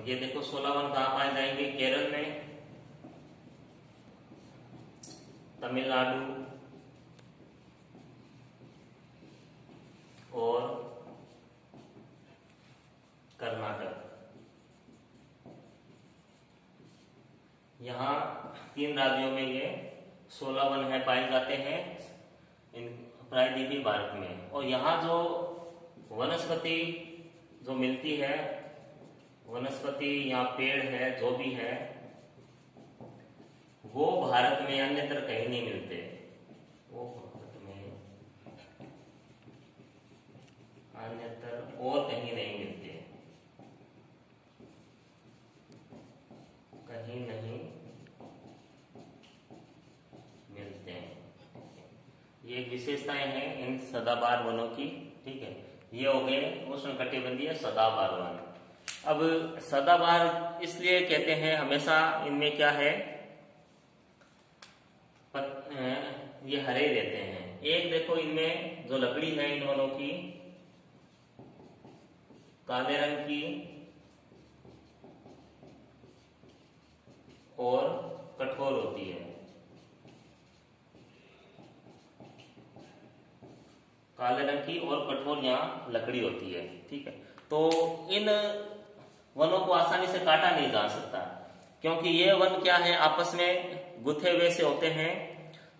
ये देखो 16 वन कहाँ पाए जाएंगे? केरल में, तमिलनाडु और कर्नाटक। यहाँ 3 राज्यों में ये 16 वन है पाए जाते हैं इन प्रायद्वीपीय भारत में। और यहाँ जो वनस्पति जो मिलती है, वनस्पति या पेड़ है जो भी है, वो भारत में अन्यत्र कहीं नहीं मिलते। वो भारत में अन्यत्र और कहीं नहीं मिलते, कहीं नहीं मिलते हैं। ये एक विशेषताएं हैं इन सदाबहार वनों की। ठीक है, ये हो गए उष्णकटिबंधीय सदाबहार वन। अब सदाबहार इसलिए कहते हैं, हमेशा इनमें क्या है, ये हरे रहते हैं। एक देखो इनमें जो लकड़ी है इन वनों की, काले रंग की और कठोर होती है। काले रंग की और कठोर यहाँ लकड़ी होती है। ठीक है, तो इन वनों को आसानी से काटा नहीं जा सकता, क्योंकि ये वन क्या है, आपस में गुथे हुए से होते हैं।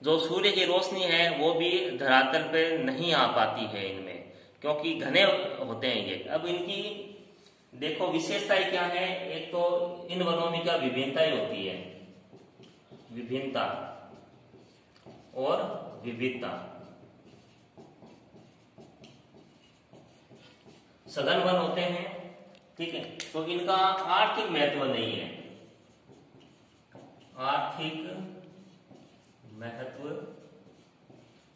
जो सूर्य की रोशनी है वो भी धरातल पे नहीं आ पाती है इनमें, क्योंकि घने होते हैं ये। अब इनकी देखो विशेषताएं क्या है। एक तो इन वनों में क्या विभिन्नताएं होती है, विभिन्नता और विविधता। सघन वन होते हैं, ठीक है, तो इनका आर्थिक महत्व नहीं है, आर्थिक महत्व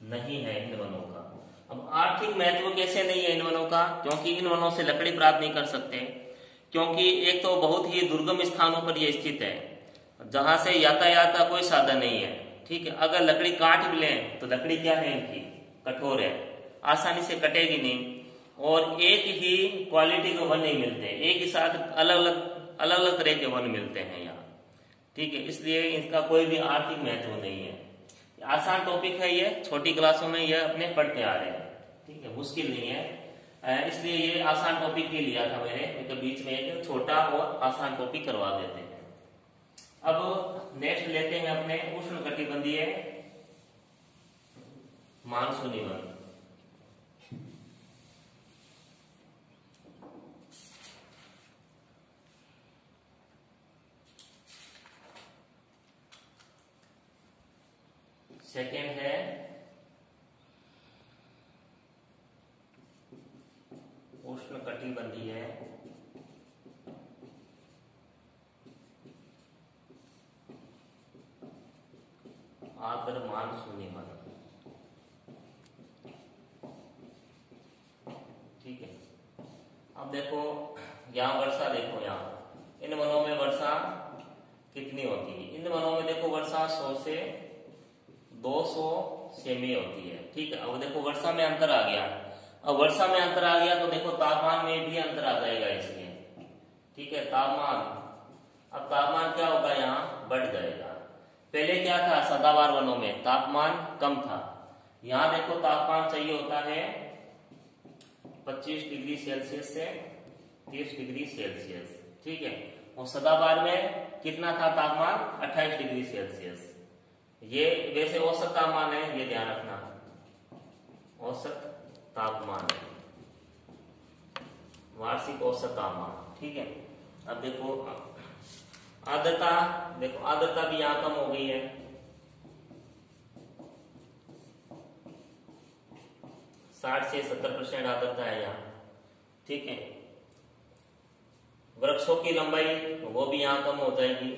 नहीं है इन वनों का। अब आर्थिक महत्व कैसे नहीं है इन वनों का? क्योंकि इन वनों से लकड़ी प्राप्त नहीं कर सकते, क्योंकि एक तो बहुत ही दुर्गम स्थानों पर यह स्थित है, जहां से यातायात का कोई साधन नहीं है। ठीक है, अगर लकड़ी काट भी लें तो लकड़ी क्या है इनकी, कठोर है, आसानी से कटेगी नहीं। और एक ही क्वालिटी के वन नहीं मिलते, एक ही साथ अलग अलग तरह के वन मिलते हैं यहाँ। ठीक है, इसलिए इसका कोई भी आर्थिक महत्व नहीं है। आसान टॉपिक है ये, छोटी क्लासों में ये अपने पढ़ते आ रहे हैं। ठीक है, मुश्किल नहीं है, इसलिए ये आसान टॉपिक ही लिया था मैंने, तो बीच में एक छोटा और आसान टॉपिक करवा देते हैं। अब नेक्स्ट लेते हैं अपने उष्णकटिबंधीय मानसूनी वन। सेकेंड है उष्णकटिबंधीय आर्द्र मानसूनी वन। ठीक है, अब देखो यहाँ वर्षा, देखो यहाँ इन वनों में वर्षा कितनी होती है? इन वनों में देखो वर्षा 100 से 200 सेमी होती है। ठीक है, अब देखो वर्षा में अंतर आ गया। अब वर्षा में अंतर आ गया तो देखो तापमान में भी अंतर आ जाएगा इसमें। ठीक है, तापमान, अब तापमान क्या होगा, यहाँ बढ़ जाएगा। पहले क्या था, सदाबहार वनों में तापमान कम था। यहाँ देखो तापमान चाहिए होता है 25 डिग्री सेल्सियस से 30 डिग्री सेल्सियस। ठीक है, और सदाबहार में कितना था तापमान, 28 डिग्री सेल्सियस। ये वैसे औसत तापमान है, ये ध्यान रखना, औसत तापमान, वार्षिक औसत तापमान। ठीक है, अब देखो आर्द्रता, देखो आर्द्रता भी यहां कम हो गई है, 60 से 70% आर्द्रता है यहाँ। ठीक है, वृक्षों की लंबाई वो भी यहां कम हो जाएगी,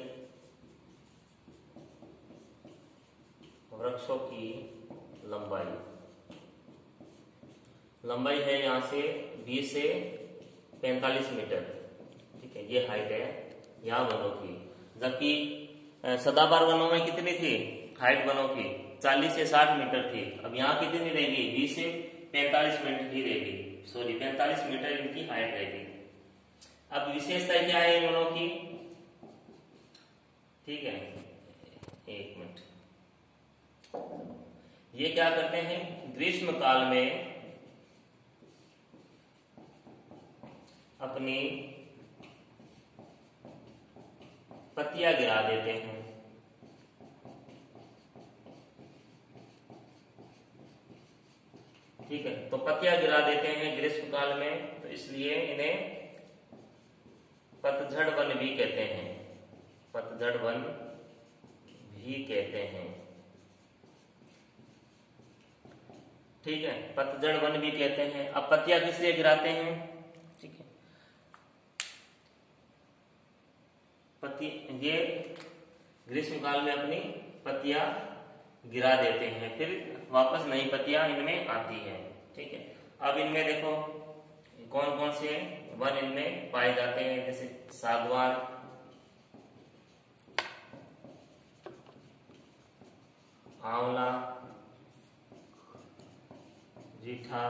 वृक्षों की लंबाई है यहाँ से 20 से 45 मीटर। ठीक है, ये हाइट है यहाँ वनों की। जबकि सदाबहार वनों में कितनी थी हाइट वनों की, 40 से 60 मीटर थी। अब यहाँ कितनी रहेगी, 20 से 45 मीटर ही रहेगी, सॉरी 45 मीटर इनकी हाइट रहेगी। अब विशेषता क्या है इन वनों की, ठीक है, एक मिनट। ये क्या करते हैं, ग्रीष्म काल में अपनी पत्तियां गिरा देते हैं। ठीक है, तो पत्तियां गिरा देते हैं ग्रीष्म काल में, तो इसलिए इन्हें पतझड़ वन भी कहते हैं, पतझड़ वन भी कहते हैं। ठीक है, पतझड़ वन भी कहते हैं। अब पत्तियां किस लिए गिराते हैं, ठीक है, पत्ती ये ग्रीष्म काल में अपनी पत्तियां गिरा देते हैं, फिर वापस नई पत्तियां इनमें आती है। ठीक है, अब इनमें देखो कौन कौन से वन इनमें पाए जाते हैं, जैसे सागवान, आंवला, रीठा,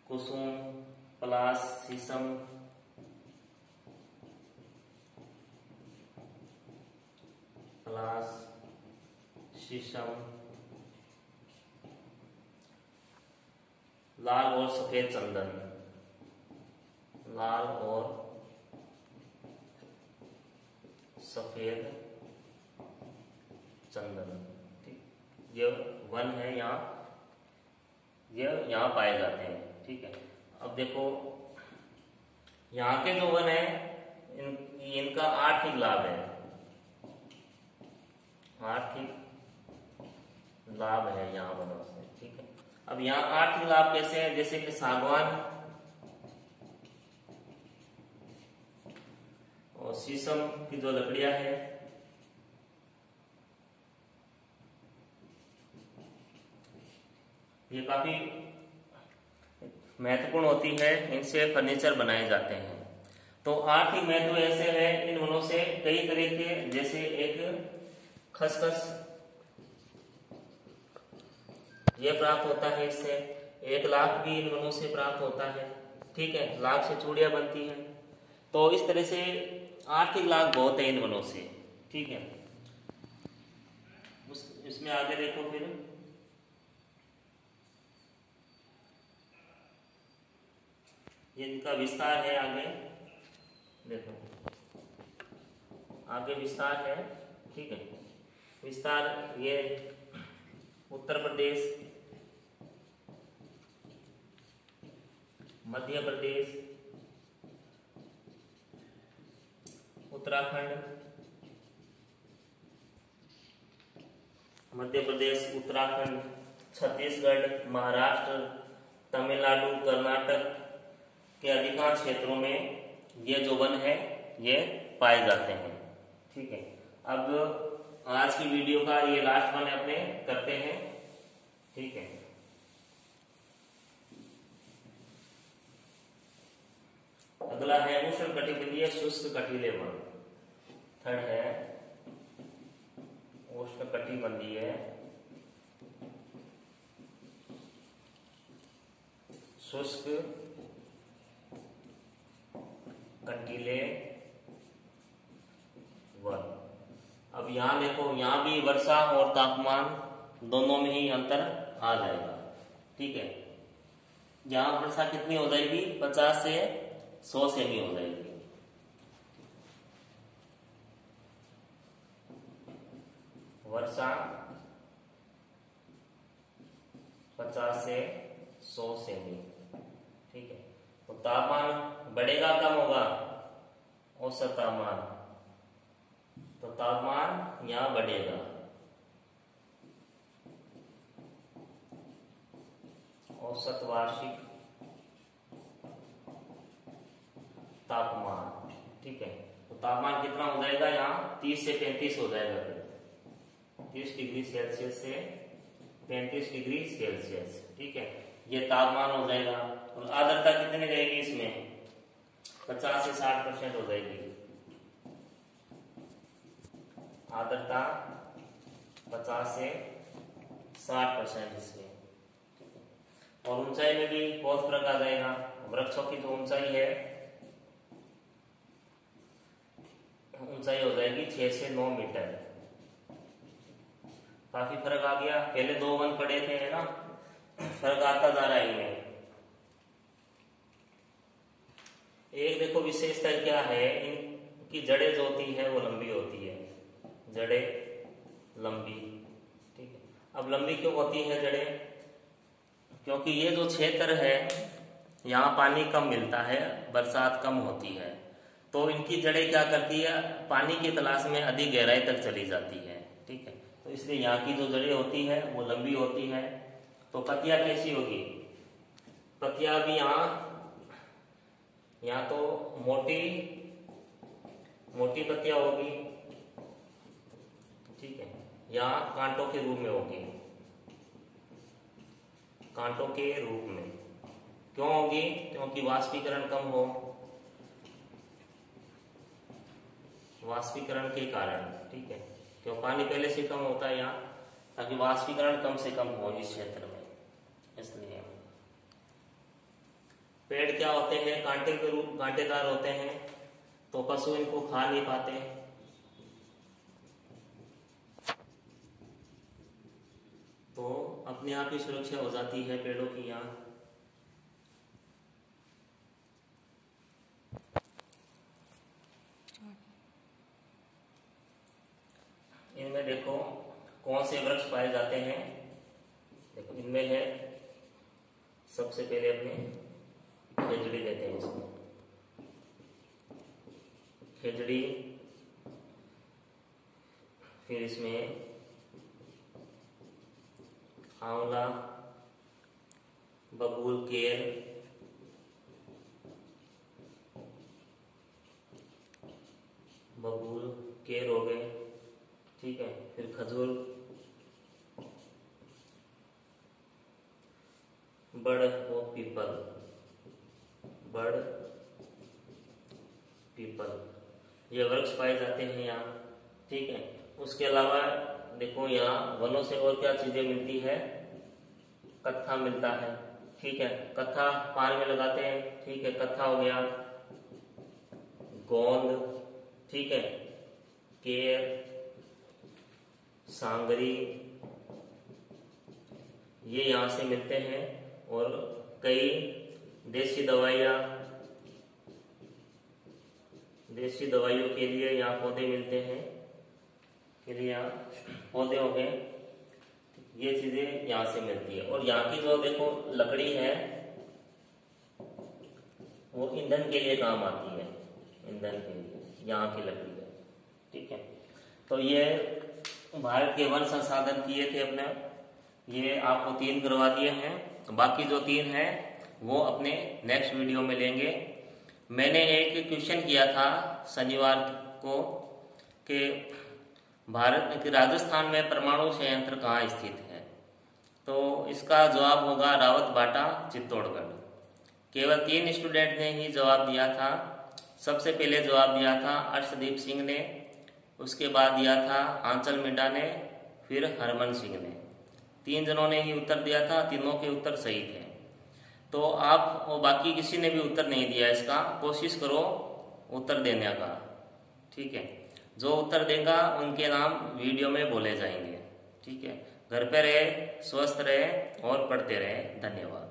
कुसुम, पलाश, शीशम, पलाश, शीशम, लाल और सफेद चंदन, लाल और सफेद चंदन। ठीक, ये वन है यहाँ, ये यहाँ पाए जाते हैं। ठीक है, अब देखो यहाँ के जो वन है इनका आर्थिक लाभ है, आर्थिक लाभ है यहाँ वनों से। ठीक है, अब यहाँ आर्थिक लाभ कैसे है, जैसे कि सागवान और शीशम की जो लकड़ियां है, ये काफी महत्वपूर्ण होती है, इनसे फर्नीचर बनाए जाते हैं। तो आर्थिक महत्व ऐसे है इन वनों से कई तरह के, जैसे एक खसखस ये प्राप्त होता है, इससे 1 लाख भी इन वनों से प्राप्त होता है। ठीक है, लाख से चूड़ियां बनती हैं, तो इस तरह से आर्थिक लाभ बहुत है इन वनों से। ठीक है, इसमें आगे देखो, फिर ये इनका विस्तार है, आगे देखो, आगे विस्तार है। ठीक है, विस्तार ये उत्तर प्रदेश, मध्य प्रदेश, उत्तराखंड, मध्य प्रदेश, उत्तराखंड, छत्तीसगढ़, महाराष्ट्र, तमिलनाडु, कर्नाटक के अधिकांश क्षेत्रों में ये जो वन है ये पाए जाते हैं। ठीक है, अब आज की वीडियो का ये लास्ट वन अपने करते हैं। ठीक है, अगला है उष्णकटिबंधीय शुष्क कटीले वन। थर्ड है उष्णकटिबंधीय शुष्क कटीले वन। अब यहाँ देखो, यहाँ भी वर्षा और तापमान दोनों में ही अंतर आ जाएगा। ठीक है, यहाँ वर्षा कितनी हो जाएगी, 50 से 100 सेमी हो जाएगी। वर्षा 50 से 100 सेमी। ठीक है, तो तापमान बढ़ेगा कम होगा, औसत तापमान, तो तापमान यहाँ बढ़ेगा, औसत वार्षिक तापमान। ठीक है, तो तापमान कितना हो जाएगा, यहाँ 30 से 35 हो जाएगा, 30 डिग्री सेल्सियस से 35 डिग्री सेल्सियस। ठीक है, ये तापमान हो जाएगा। और आर्द्रता कितनी रहेगी इसमें, 50 से 60% हो जाएगी आर्द्रता, 50 से 60% इसमें। और ऊंचाई में भी बहुत फर्क आ जाएगा, वृक्षों की जो ऊंचाई है, ऊंचाई हो जाएगी 6 से 9 मीटर। काफी फर्क आ गया, पहले 2 वन पड़े थे, है ना, फर्क आता जा रहा है इनमें। एक देखो विशेषता क्या है, इनकी जड़ें जो होती है वो लंबी होती है, जड़ें लंबी। ठीक है, अब लंबी क्यों होती है जड़ें? क्योंकि ये जो क्षेत्र है यहाँ पानी कम मिलता है, बरसात कम होती है, तो इनकी जड़ें क्या करती है, पानी की तलाश में अधिक गहराई तक चली जाती है। ठीक है, तो इसलिए यहाँ की जो जड़ें होती है वो लंबी होती है। तो पत्तियां कैसी होगी? पत्तियां भी यहाँ तो मोटी मोटी पत्तियां होगी। ठीक है, यहाँ कांटों के रूप में होगी, कांटों के रूप में। क्यों होगी? क्योंकि वाष्पीकरण कम हो, वाष्पीकरण के कारण। ठीक है, क्यों पानी पहले से कम होता है यहाँ, ताकि वाष्पीकरण कम से कम हो इस क्षेत्र में, इसलिए। पेड़ क्या होते हैं? कांटे के रूप, कांटेदार होते हैं, तो पशु इनको खा नहीं पाते। तो अपने आप ही सुरक्षा हो जाती है पेड़ों की यहाँ। इनमें देखो कौन से वृक्ष पाए जाते हैं। देखो इनमें है, सबसे पहले अपने खेजड़ी लेते हैं, इसमें खेजड़ी, फिर इसमें आंवला, बबूल, केर, बबूल केर हो गए। ठीक है, फिर खजूर, बड़ और पीपल, बड़ पीपल, ये वृक्ष पाए जाते हैं यहाँ। ठीक है, उसके अलावा देखो यहाँ वनों से और क्या चीजें मिलती है? कत्था मिलता है। ठीक है, कत्था पान में लगाते हैं। ठीक है, कत्था हो गया, गोंद, ठीक है, केर, सांगरी, ये यहाँ से मिलते हैं। और कई देसी दवाइयों के लिए यहाँ पौधे मिलते हैं, के लिए यहाँ पौधे हो गए, ये चीजें यहाँ से मिलती है। और यहाँ की जो देखो लकड़ी है वो ईंधन के लिए काम आती है, ईंधन के लिए यहाँ की लकड़ी है। ठीक है, तो ये भारत के वन संसाधन किए थे अपने, ये आपको 3 करवा दिए हैं। बाकी जो 3 हैं वो अपने नेक्स्ट वीडियो में लेंगे। मैंने एक क्वेश्चन किया था शनिवार को कि भारत के राजस्थान में परमाणु संयंत्र कहाँ स्थित है, तो इसका जवाब होगा रावतबाटा, चित्तौड़गढ़। केवल 3 स्टूडेंट ने ही जवाब दिया था। सबसे पहले जवाब दिया था अर्शदीप सिंह ने, उसके बाद दिया था आंचल मिड्डा ने, फिर हरमन सिंह ने। 3 जनों ने ही उत्तर दिया था, तीनों के उत्तर सही थे। तो आप और बाकी किसी ने भी उत्तर नहीं दिया इसका, कोशिश करो उत्तर देने का। ठीक है, जो उत्तर देगा उनके नाम वीडियो में बोले जाएंगे। ठीक है, घर पे रहे, स्वस्थ रहे और पढ़ते रहे। धन्यवाद।